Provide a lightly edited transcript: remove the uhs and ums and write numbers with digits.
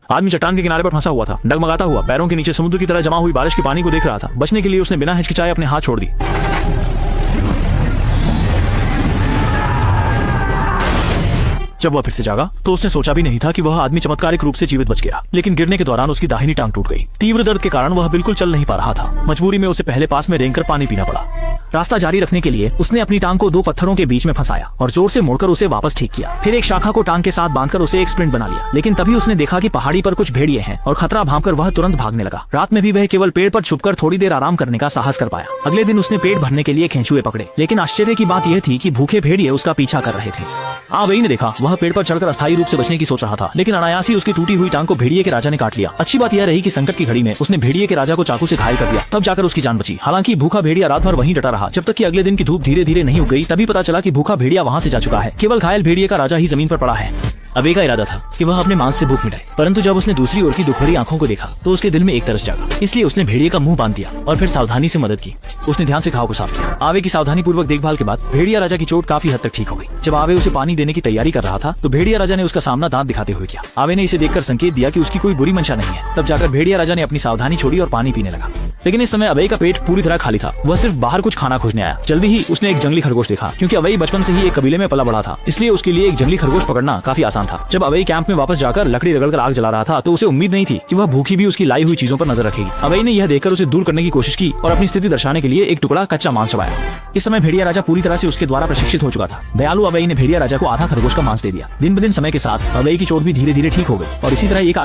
आदमी चट्टान के किनारे पर फंसा हुआ था, डगमगाता हुआ पैरों के नीचे समुद्र की तरह जमा हुई बारिश के पानी को देख रहा था। बचने के लिए उसने बिना हिचकिचाए अपने हाथ छोड़ दी। जब वह फिर से जागा तो उसने सोचा भी नहीं था कि वह आदमी चमत्कारिक रूप से जीवित बच गया, लेकिन गिरने के दौरान उसकी दाहिनी टांग टूट गई। तीव्र दर्द के कारण वह बिल्कुल चल नहीं पा रहा था। मजबूरी में उसे पहले पास में रेंगकर पानी पीना पड़ा। रास्ता जारी रखने के लिए उसने अपनी टांग को दो पत्थरों के बीच में फंसाया और जोर से मोड़कर उसे वापस ठीक किया। फिर एक शाखा को टांग के साथ बांधकर उसे एक स्प्रिंट बना लिया, लेकिन तभी उसने देखा कि पहाड़ी पर कुछ भेड़िए हैं और खतरा भांपकर वह तुरंत भागने लगा। रात में भी वह केवल पेड़ पर छुपकर थोड़ी देर आराम करने का साहस कर पाया। अगले दिन उसने पेट भरने के लिए केंचुए पकड़े, लेकिन आश्चर्य की बात यह थी कि भूखे भेड़िए उसका पीछा कर रहे थे। आवई ने देखा वह पेड़ पर चढ़कर अस्थायी रूप से बचने की सोच रहा था, लेकिन अनायास ही उसकी टूटी हुई टांग को भेड़िए के राजा ने काट लिया। अच्छी बात यह रही कि संकट की घड़ी में उसने भेड़िए के राजा को चाकू से घायल कर दिया, तब जाकर उसकी जान बची। हालांकि भूखा भेड़िया रात भर वहीं डटा रहा, जब तक कि अगले दिन की धूप धीरे धीरे नहीं उग गई। तभी पता चला कि भूखा भेड़िया वहां से जा चुका है, केवल घायल भेड़िए का राजा ही जमीन पर पड़ा है। अबे का इरादा था कि वह अपने मांस से भूख मिटाए, परंतु जब उसने दूसरी ओर की दुखभरी आंखों को देखा तो उसके दिल में एक तरस जागा। इसलिए उसने भेड़िए का मुंह बांध दिया और फिर सावधानी से मदद की। उसने ध्यान से घाव को साफ किया। आवे की सावधानी पूर्वक देखभाल के बाद भेड़िया राजा की चोट काफी हद तक ठीक हो गई। जब आवे उसे पानी देने की तैयारी कर रहा था तो भेड़िया राजा ने उसका सामना दांत दिखाते हुए किया। आवे ने इसे देखकर संकेत दिया कि उसकी कोई बुरी मंशा नहीं है। तब जाकर भेड़िया राजा ने अपनी सावधानी छोड़ी और पानी पीने लगा। लेकिन इस समय अवई का पेट पूरी तरह खाली था। वह सिर्फ बाहर कुछ खाना खोजने आया। जल्दी ही उसने एक जंगली खरगोश देखा। क्योंकि अवई बचपन से ही एक कबीले में पला बड़ा था, इसलिए उसके लिए एक जंगली खरगोश पकड़ना काफी आसान था। जब अवई कैंप में वापस जाकर लकड़ी रगड़कर आग जला रहा था तो उसे उम्मीद नहीं थी कि वह भूखी भी उसकी लाई हुई चीजों पर नजर रखेगी। अवई ने यह देखकर उसे दूर करने की कोशिश की और अपनी स्थिति दर्शाने के लिए एक टुकड़ा कच्चा मांस चबाया। इस समय भेड़िया राजा पूरी तरह से उसके द्वारा प्रशिक्षित हो चुका था। दयालु अवई ने भेड़िया राजा को आधा खरगोश का मांस दे दिया। दिन ब दिन समय के साथ अवई की चोट भी धीरे धीरे ठीक हो गई और इसी तरह एक